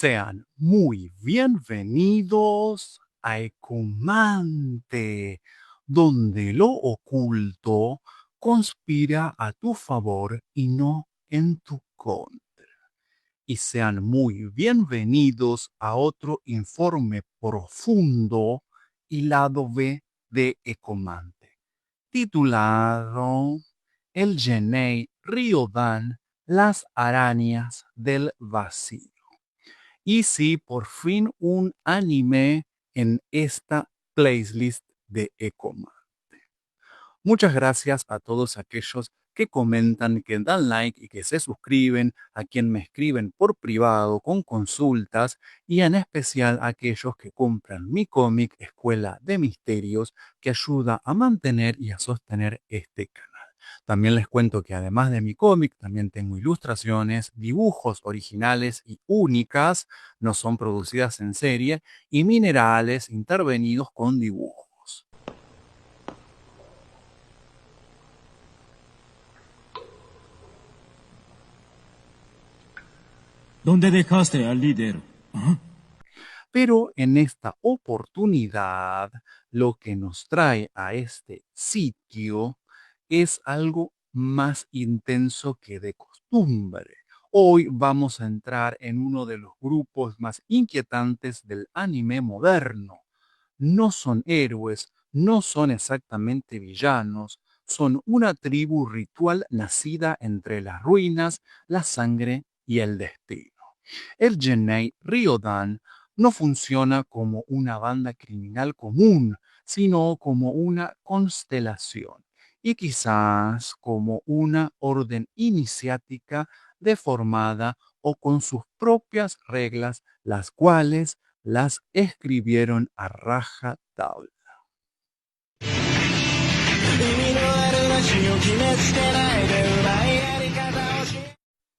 Sean muy bienvenidos a Ecomante, donde lo oculto conspira a tu favor y no en tu contra. Y sean muy bienvenidos a otro informe profundo y lado B de Ecomante, titulado El Genei Ryodan, las arañas del vacío. Y sí, por fin un anime en esta playlist de Ecomante. Muchas gracias a todos aquellos que comentan, que dan like y que se suscriben, a quien me escriben por privado con consultas y en especial a aquellos que compran mi cómic Escuela de Misterios, que ayuda a mantener y a sostener este canal. También les cuento que además de mi cómic, también tengo ilustraciones, dibujos originales y únicas, no son producidas en serie, y minerales intervenidos con dibujos. ¿Dónde dejaste al líder? ¿Ah? Pero en esta oportunidad, lo que nos trae a este sitio es algo más intenso que de costumbre. Hoy vamos a entrar en uno de los grupos más inquietantes del anime moderno. No son héroes, no son exactamente villanos, son una tribu ritual nacida entre las ruinas, la sangre y el destino. El Genei Ryodan no funciona como una banda criminal común, sino como una constelación y quizás como una orden iniciática deformada o con sus propias reglas, las cuales las escribieron a raja tabla.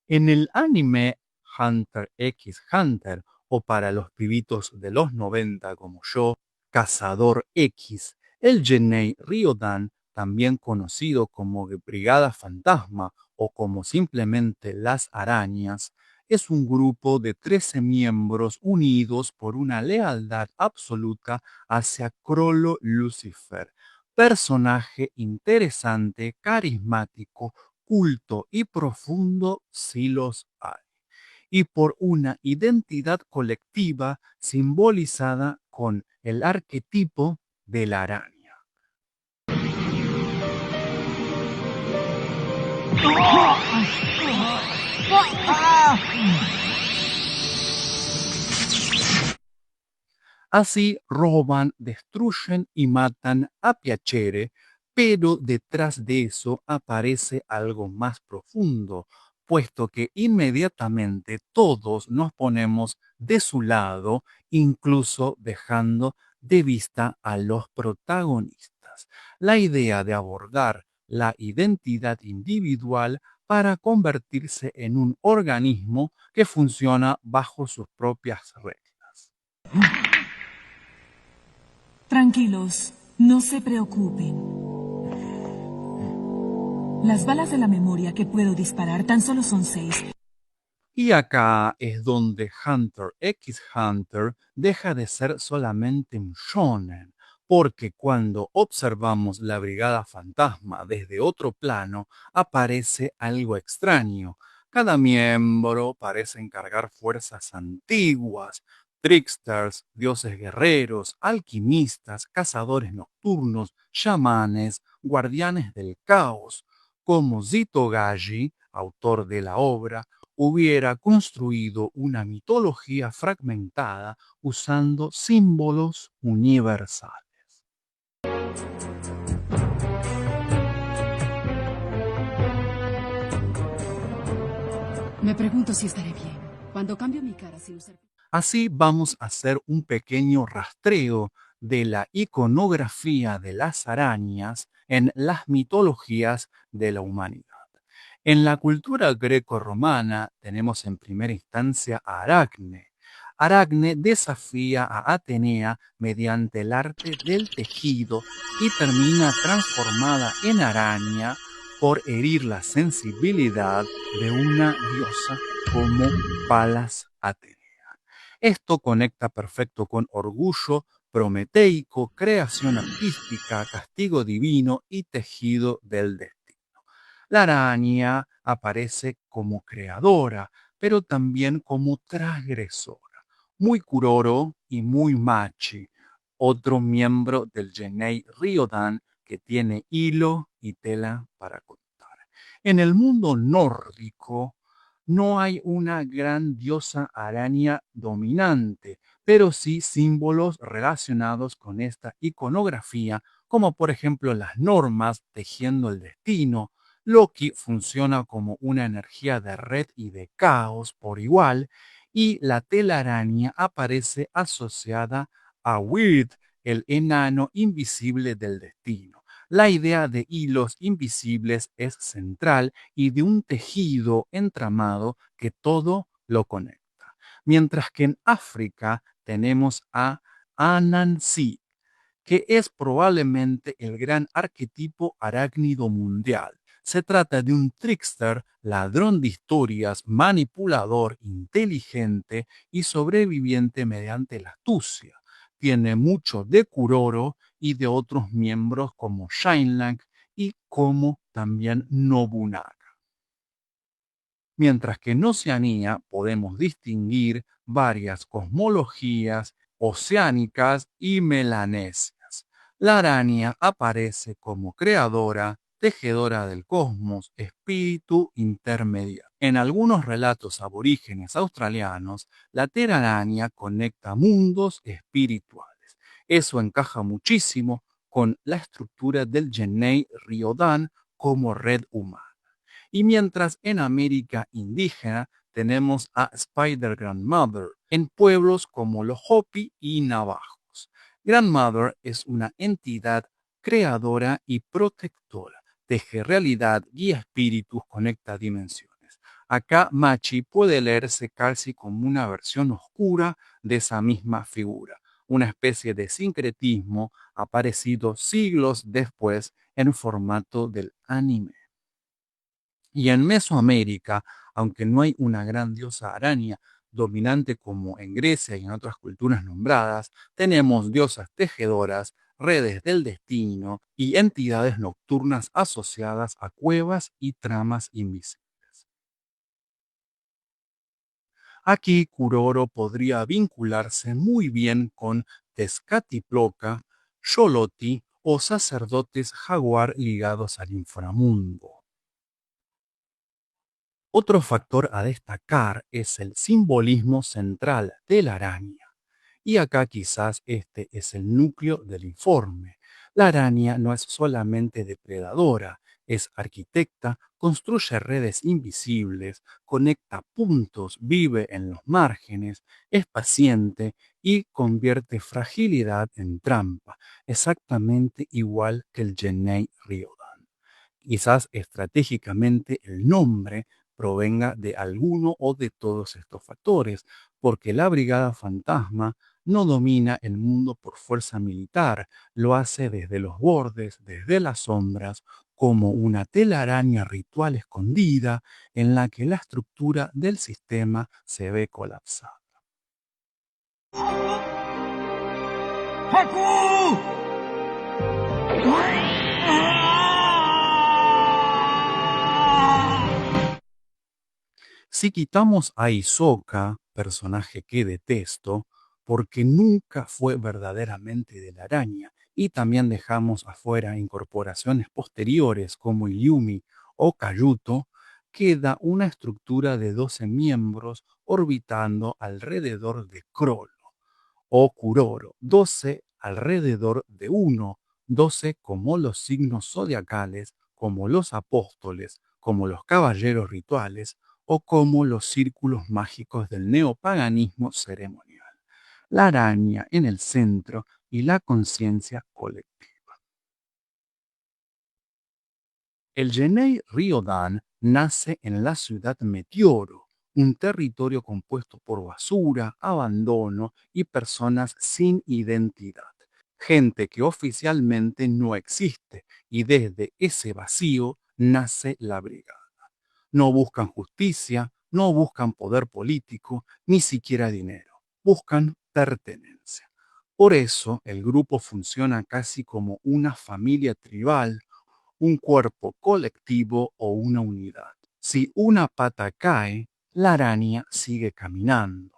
En el anime Hunter x Hunter, o para los pibitos de los 90 como yo, Cazador X, el Genei Ryodan, también conocido como Brigada Fantasma o como simplemente Las Arañas, es un grupo de 13 miembros unidos por una lealtad absoluta hacia Crollo Lucifer, personaje interesante, carismático, culto y profundo si los hay, y por una identidad colectiva simbolizada con el arquetipo de la araña. Así roban, destruyen y matan a piacere, pero detrás de eso aparece algo más profundo, puesto que inmediatamente todos nos ponemos de su lado, incluso dejando de vista a los protagonistas. La idea de abordar la identidad individual para convertirse en un organismo que funciona bajo sus propias reglas. Tranquilos, no se preocupen. Las balas de la memoria que puedo disparar tan solo son 6. Y acá es donde Hunter x Hunter deja de ser solamente un shonen, porque cuando observamos la Brigada Fantasma desde otro plano, aparece algo extraño. Cada miembro parece encargar fuerzas antiguas, tricksters, dioses guerreros, alquimistas, cazadores nocturnos, chamanes, guardianes del caos, como Zito Gagi, autor de la obra, hubiera construido una mitología fragmentada usando símbolos universales. Me pregunto si estaré bien. Cuando cambio mi cara sin usar... Así vamos a hacer un pequeño rastreo de la iconografía de las arañas en las mitologías de la humanidad. En la cultura greco-romana tenemos en primera instancia a Aracne. Aracne desafía a Atenea mediante el arte del tejido y termina transformada en araña por herir la sensibilidad de una diosa como Palas Atenea. Esto conecta perfecto con orgullo prometeico, creación artística, castigo divino y tejido del destino. La araña aparece como creadora, pero también como transgresora. Muy Kuroro y muy Machi, otro miembro del Genei Ryodan que tiene hilo y tela para contar. En el mundo nórdico no hay una gran diosa araña dominante, pero sí símbolos relacionados con esta iconografía, como por ejemplo las normas tejiendo el destino. Loki funciona como una energía de red y de caos por igual, y la telaraña aparece asociada a Weird, el enano invisible del destino. La idea de hilos invisibles es central y de un tejido entramado que todo lo conecta. Mientras que en África tenemos a Anansi, que es probablemente el gran arquetipo arácnido mundial. Se trata de un trickster, ladrón de historias, manipulador, inteligente y sobreviviente mediante la astucia. Tiene mucho de Kuroro y de otros miembros como Shinlang y como también Nobunaga. Mientras que en Oceanía podemos distinguir varias cosmologías oceánicas y melanesias. La araña aparece como creadora, tejedora del cosmos, espíritu intermedio. En algunos relatos aborígenes australianos, la telaraña conecta mundos espirituales. Eso encaja muchísimo con la estructura del Genei Ryodan como red humana. Y mientras en América indígena tenemos a Spider Grandmother en pueblos como los Hopi y Navajos. Grandmother es una entidad creadora y protectora. Teje realidad, guía espíritus, conecta dimensiones. Acá Machi puede leerse casi como una versión oscura de esa misma figura, una especie de sincretismo aparecido siglos después en formato del anime. Y en Mesoamérica, aunque no hay una gran diosa araña dominante como en Grecia y en otras culturas nombradas, tenemos diosas tejedoras, redes del destino y entidades nocturnas asociadas a cuevas y tramas invisibles. Aquí Kuroro podría vincularse muy bien con Tezcatlipoca, Xolotl o sacerdotes jaguar ligados al inframundo. Otro factor a destacar es el simbolismo central de la araña. Y acá quizás este es el núcleo del informe. La araña no es solamente depredadora, es arquitecta, construye redes invisibles, conecta puntos, vive en los márgenes, es paciente y convierte fragilidad en trampa, exactamente igual que el Genei Ryodan. Quizás estratégicamente el nombre provenga de alguno o de todos estos factores, porque la Brigada Fantasma no domina el mundo por fuerza militar, lo hace desde los bordes, desde las sombras, como una telaraña ritual escondida en la que la estructura del sistema se ve colapsada. ¡Haku! Si quitamos a Hisoka, personaje que detesto, porque nunca fue verdaderamente de la araña, y también dejamos afuera incorporaciones posteriores como Yumi o Kayuto, queda una estructura de 12 miembros orbitando alrededor de Krollo o Kuroro, 12 alrededor de uno, 12 como los signos zodiacales, como los apóstoles, como los caballeros rituales o como los círculos mágicos del neopaganismo ceremonial. La araña en el centro y la conciencia colectiva. El Genei Ryodan nace en la ciudad Meteoro, un territorio compuesto por basura, abandono y personas sin identidad. Gente que oficialmente no existe, y desde ese vacío nace la brigada. No buscan justicia, no buscan poder político, ni siquiera dinero. buscan pertenencia. Por eso el grupo funciona casi como una familia tribal, un cuerpo colectivo o una unidad. Si una pata cae, la araña sigue caminando.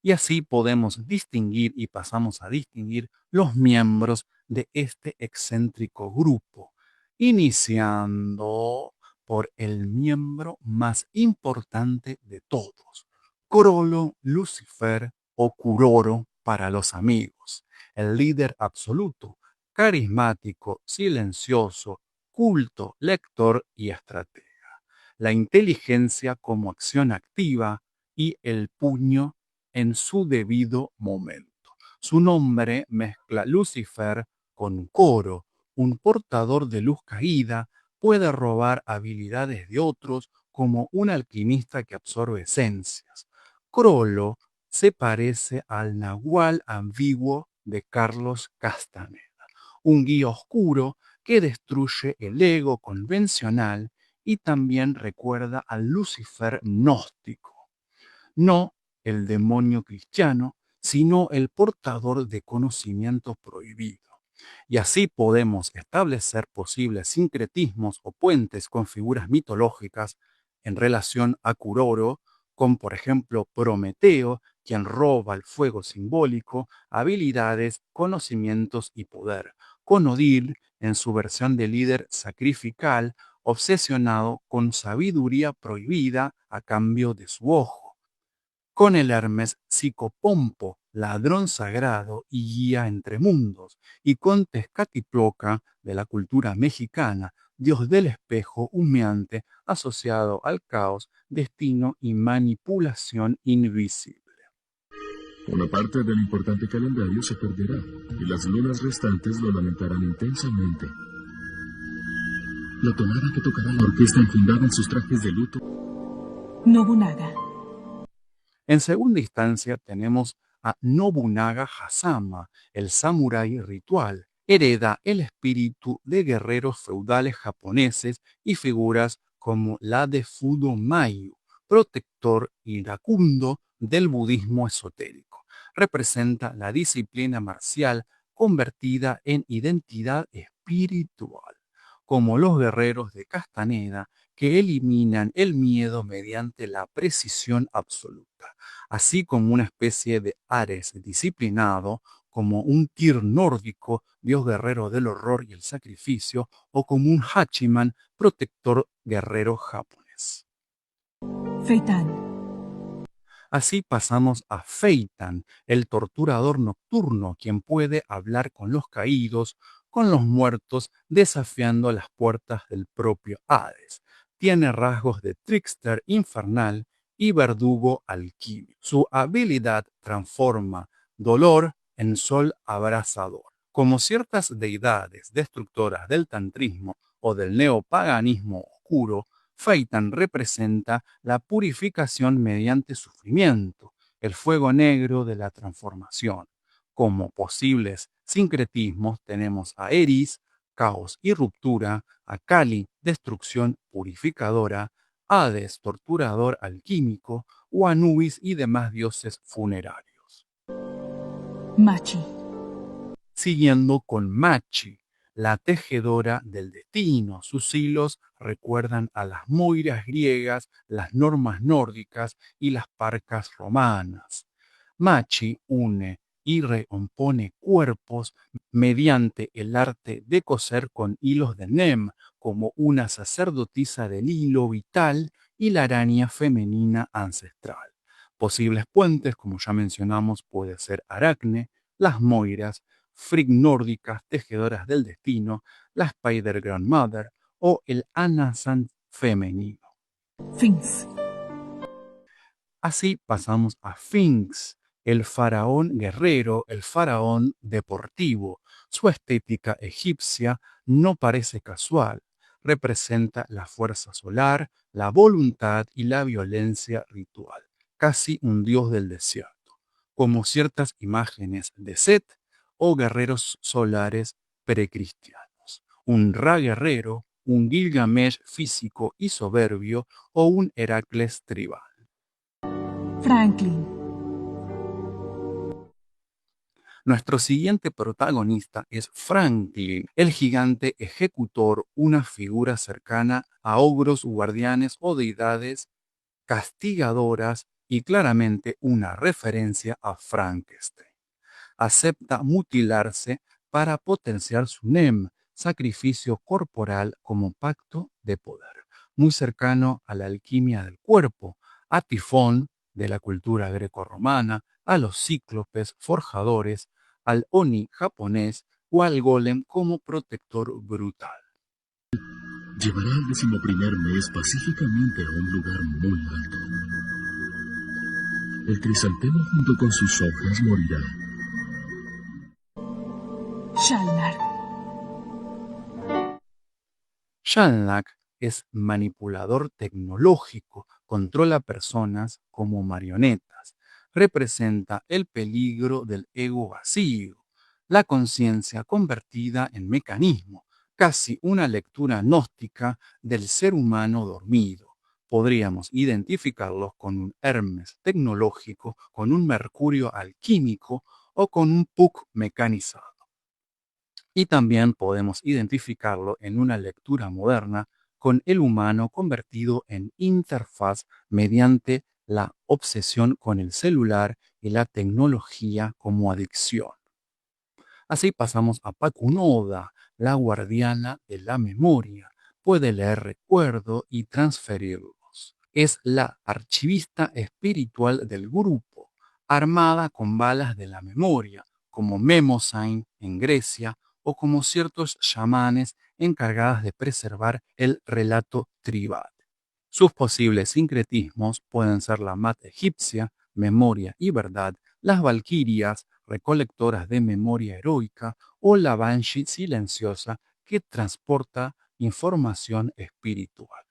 Y así podemos distinguir y pasamos a distinguir los miembros de este excéntrico grupo, iniciando por el miembro más importante de todos, Crollo, Lucifer o Curoro para los amigos, el líder absoluto, carismático, silencioso, culto, lector y estratega. La inteligencia como acción activa y el puño en su debido momento. Su nombre mezcla Lucifer con Coro, un portador de luz caída, puede robar habilidades de otros como un alquimista que absorbe esencias. Crollo se parece al nahual ambiguo de Carlos Castaneda, un guía oscuro que destruye el ego convencional y también recuerda al Lucifer gnóstico. No el demonio cristiano, sino el portador de conocimiento prohibido. Y así podemos establecer posibles sincretismos o puentes con figuras mitológicas en relación a Curoro, con por ejemplo Prometeo, quien roba el fuego simbólico, habilidades, conocimientos y poder, con Odil en su versión de líder sacrificial, obsesionado con sabiduría prohibida a cambio de su ojo, con el Hermes Psicopompo, ladrón sagrado y guía entre mundos, y con Tezcatlipoca de la cultura mexicana, dios del espejo humeante asociado al caos, destino y manipulación invisible. Una parte del importante calendario se perderá, y las lunas restantes lo lamentarán intensamente. La tonada que tocará la orquesta enfundada en sus trajes de luto. Nobunaga. En segunda instancia tenemos a Nobunaga Hasama, el samurái ritual. Hereda el espíritu de guerreros feudales japoneses y figuras como la de Fudo Mayu, protector iracundo del budismo esotérico. Representa la disciplina marcial convertida en identidad espiritual, como los guerreros de Castaneda que eliminan el miedo mediante la precisión absoluta, así como una especie de Ares disciplinado, como un Tyr nórdico, dios guerrero del horror y el sacrificio, o como un Hachiman, protector guerrero japonés. Feitán. Así pasamos a Feitan, el torturador nocturno, quien puede hablar con los caídos, con los muertos, desafiando las puertas del propio Hades. Tiene rasgos de trickster infernal y verdugo alquímico. Su habilidad transforma dolor en sol abrasador. Como ciertas deidades destructoras del tantrismo o del neopaganismo oscuro, Feitan representa la purificación mediante sufrimiento, el fuego negro de la transformación. Como posibles sincretismos tenemos a Eris, caos y ruptura, a Kali, destrucción purificadora, Hades, torturador alquímico, o Anubis y demás dioses funerarios. Machi. Siguiendo con Machi, la tejedora del destino. Sus hilos recuerdan a las moiras griegas, las normas nórdicas y las parcas romanas. Machi une y recompone cuerpos mediante el arte de coser con hilos de Nem, como una sacerdotisa del hilo vital y la araña femenina ancestral. Posibles puentes, como ya mencionamos, puede ser Aracne, las moiras, Frigg nórdicas, tejedoras del destino, la Spider Grandmother o el Anasan femenino. Finks. Así pasamos a Sphinx, el faraón guerrero, el faraón deportivo. Su estética egipcia no parece casual. Representa la fuerza solar, la voluntad y la violencia ritual. Casi un dios del desierto, como ciertas imágenes de Set o guerreros solares precristianos. Un Ra guerrero, un Gilgamesh físico y soberbio o un Heracles tribal. Franklin. Nuestro siguiente protagonista es Franklin, el gigante ejecutor, una figura cercana a ogros, guardianes o deidades castigadoras y claramente una referencia a Frankenstein. Acepta mutilarse para potenciar su NEM, sacrificio corporal como pacto de poder, muy cercano a la alquimia del cuerpo, a Tifón de la cultura grecorromana, a los cíclopes forjadores, al Oni japonés o al golem como protector brutal. Llevará al 11º mes pacíficamente a un lugar muy alto. El crisantemo junto con sus hojas morirá. Shalnar. Shalnak es manipulador tecnológico, controla personas como marionetas, representa el peligro del ego vacío, la conciencia convertida en mecanismo, casi una lectura gnóstica del ser humano dormido. Podríamos identificarlos con un Hermes tecnológico, con un Mercurio alquímico o con un Puck mecanizado. Y también podemos identificarlo en una lectura moderna con el humano convertido en interfaz mediante la obsesión con el celular y la tecnología como adicción. Así pasamos a Pakunoda, la guardiana de la memoria. Puede leer recuerdo y transferirlos. Es la archivista espiritual del grupo, armada con balas de la memoria, como Mnemosyne en Grecia o como ciertos chamanes encargadas de preservar el relato tribal. Sus posibles sincretismos pueden ser la mat egipcia, memoria y verdad, las valquirias, recolectoras de memoria heroica, o la banshee silenciosa que transporta información espiritual.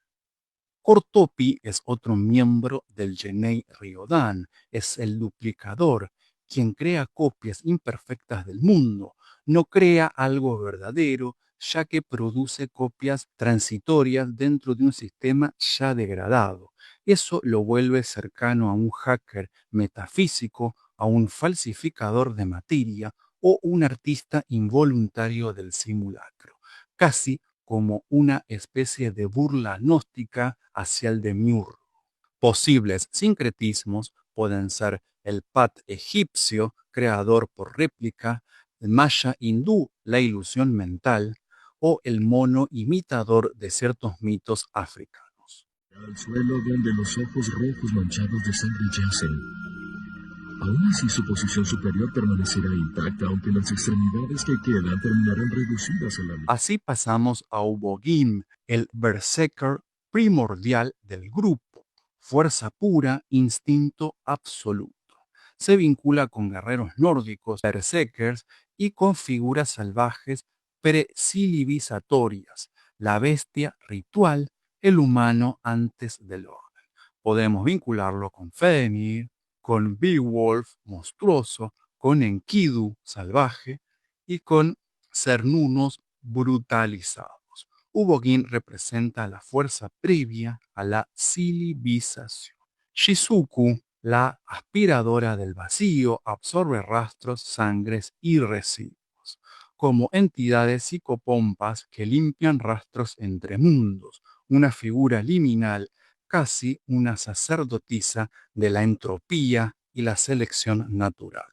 Cortopi es otro miembro del Genei Ryodan, es el duplicador, quien crea copias imperfectas del mundo, no crea algo verdadero, ya que produce copias transitorias dentro de un sistema ya degradado. Eso lo vuelve cercano a un hacker metafísico, a un falsificador de materia o un artista involuntario del simulacro, casi como una especie de burla gnóstica hacia el demiurgo. Posibles sincretismos pueden ser el Pat egipcio, creador por réplica, el Maya hindú, la ilusión mental, o el mono imitador de ciertos mitos africanos. Al suelo donde los ojos rojos manchados de sangre yacen. Aún así su posición superior permanecerá intacta, aunque las extremidades que quedan terminarán reducidas a la mitad. Así pasamos a Ubogin, el berserker primordial del grupo, fuerza pura, instinto absoluto. Se vincula con guerreros nórdicos, berserkers y con figuras salvajes precivilizatorias, la bestia ritual, el humano antes del orden. Podemos vincularlo con Fenrir, con Beowulf, monstruoso, con Enkidu, salvaje, y con cernunos brutalizados. Ubogin representa la fuerza previa a la civilización. Shizuku, la aspiradora del vacío, absorbe rastros, sangres y residuos, como entidades psicopompas que limpian rastros entre mundos, una figura liminal, casi una sacerdotisa de la entropía y la selección natural.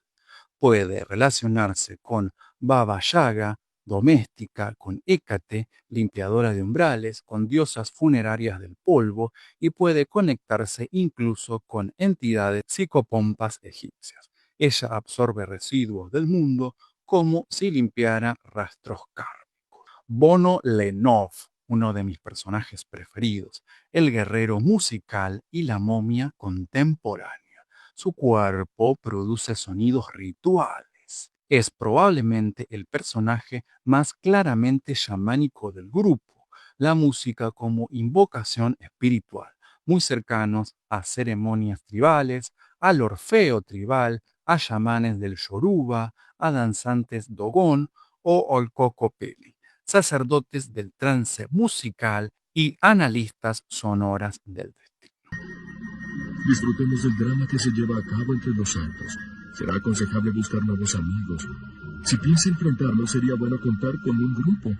Puede relacionarse con Baba Yaga, doméstica, con Hécate, limpiadora de umbrales, con diosas funerarias del polvo, y puede conectarse incluso con entidades psicopompas egipcias. Ella absorbe residuos del mundo como si limpiara rastros kármicos. Bono Lenov, uno de mis personajes preferidos, el guerrero musical y la momia contemporánea. Su cuerpo produce sonidos rituales. Es probablemente el personaje más claramente chamánico del grupo, la música como invocación espiritual, muy cercanos a ceremonias tribales, al Orfeo tribal, a chamanes del Yoruba, a danzantes Dogon o Olcocopeli, sacerdotes del trance musical y analistas sonoras del destino. Disfrutemos del drama que se lleva a cabo entre los santos. Será aconsejable buscar nuevos amigos. Si piensa enfrentarnos, sería bueno contar con un grupo.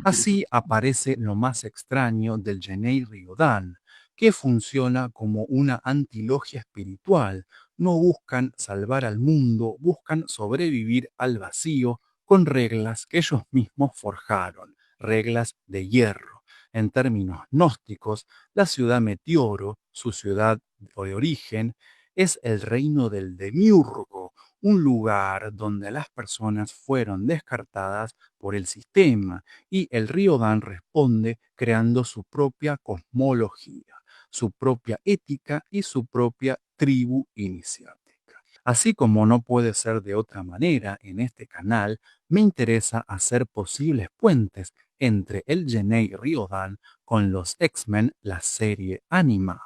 Así aparece lo más extraño del Genei Ryodan, que funciona como una antilogia espiritual. No buscan salvar al mundo, buscan sobrevivir al vacío con reglas que ellos mismos forjaron, reglas de hierro. En términos gnósticos, la ciudad Meteoro, su ciudad de origen, es el reino del Demiurgo, un lugar donde las personas fueron descartadas por el sistema y el río Dan responde creando su propia cosmología, su propia ética y su propia tribu iniciática. Así como no puede ser de otra manera en este canal, me interesa hacer posibles puentes entre el Genei Ryodan con los X-Men, la serie animada.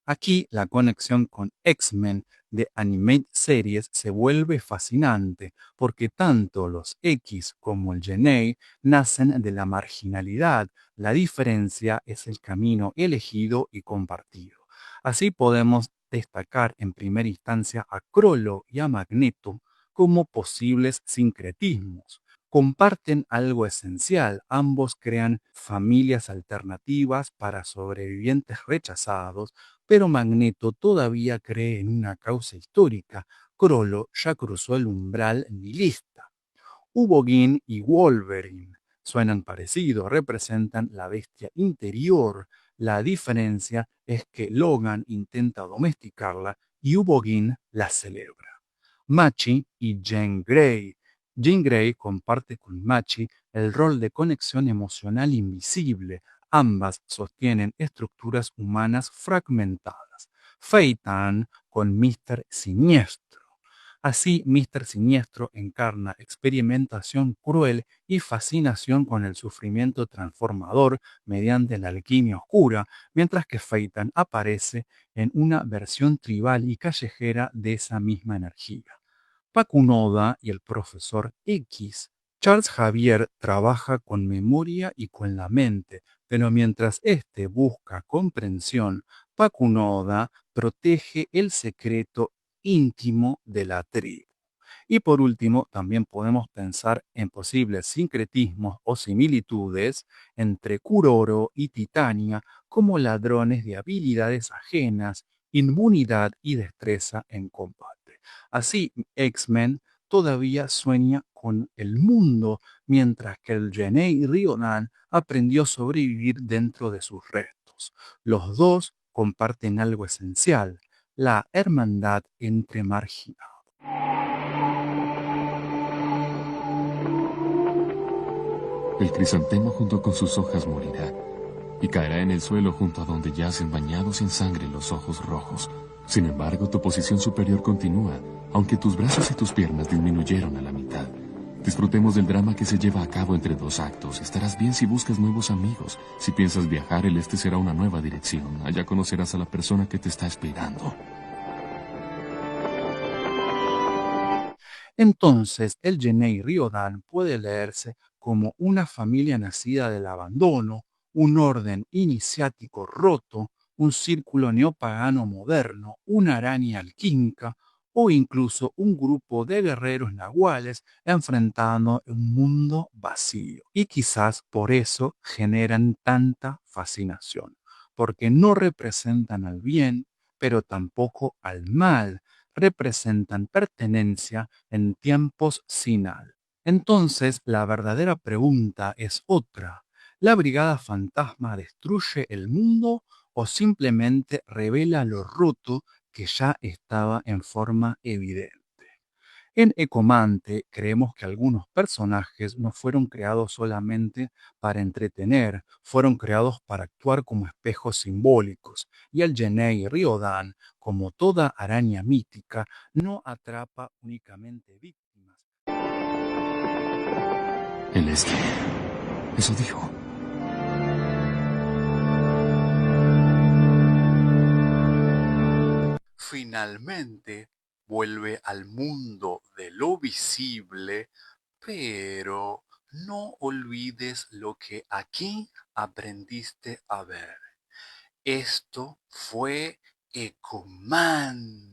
Aquí la conexión con X-Men de Animate Series se vuelve fascinante porque tanto los X como el Genei nacen de la marginalidad. La diferencia es el camino elegido y compartido. Así podemos destacar en primera instancia a Krollo y a Magneto como posibles sincretismos. Comparten algo esencial, ambos crean familias alternativas para sobrevivientes rechazados, pero Magneto todavía cree en una causa histórica. Krollo ya cruzó el umbral nihilista. Uvogin y Wolverine suenan parecidos, representan la bestia interior. La diferencia es que Logan intenta domesticarla y Uvogin la celebra. Machi y Jean Grey. Jean Grey comparte con Machi el rol de conexión emocional invisible. Ambas sostienen estructuras humanas fragmentadas. Phaeton con Mr. Siniestro. Así, Mr. Siniestro encarna experimentación cruel y fascinación con el sufrimiento transformador mediante la alquimia oscura, mientras que Phaeton aparece en una versión tribal y callejera de esa misma energía. Pakunoda y el profesor X. Charles Xavier trabaja con memoria y con la mente, pero mientras éste busca comprensión, Pakunoda protege el secreto íntimo de la tribu. Y por último, también podemos pensar en posibles sincretismos o similitudes entre Kuroro y Titania como ladrones de habilidades ajenas, inmunidad y destreza en combate. Así, X-Men todavía sueña con el mundo, mientras que el Genei Ryodan aprendió a sobrevivir dentro de sus restos. Los dos comparten algo esencial, la hermandad entre marginados. El crisantemo junto con sus hojas morirá, y caerá en el suelo junto a donde yacen bañados en sangre los ojos rojos. Sin embargo, tu posición superior continúa, aunque tus brazos y tus piernas disminuyeron a la mitad. Disfrutemos del drama que se lleva a cabo entre dos actos. Estarás bien si buscas nuevos amigos. Si piensas viajar, el este será una nueva dirección. Allá conocerás a la persona que te está esperando. Entonces, el Genei Ryodan puede leerse como una familia nacida del abandono, un orden iniciático roto, un círculo neopagano moderno, una araña alquímica o incluso un grupo de guerreros nahuales enfrentando un mundo vacío. Y quizás por eso generan tanta fascinación, porque no representan al bien, pero tampoco al mal, representan pertenencia en tiempos sinal. Entonces, la verdadera pregunta es otra. ¿La Brigada Fantasma destruye el mundo o simplemente revela lo roto que ya estaba en forma evidente? En Ecomante creemos que algunos personajes no fueron creados solamente para entretener, fueron creados para actuar como espejos simbólicos, y el Genei Ryodan, como toda araña mítica, no atrapa únicamente víctimas. El este. Eso dijo. Finalmente vuelve al mundo de lo visible, pero no olvides lo que aquí aprendiste a ver. Esto fue Ecomante.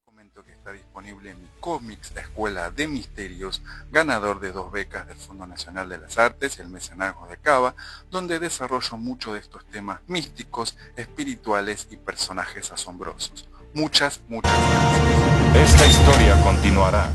Comento está disponible en mi cómics, La Escuela de Misterios, ganador de 2 becas del Fondo Nacional de las Artes y el Mecenazgo de Cava, donde desarrollo mucho de estos temas místicos, espirituales y personajes asombrosos. Muchas gracias. Esta historia continuará.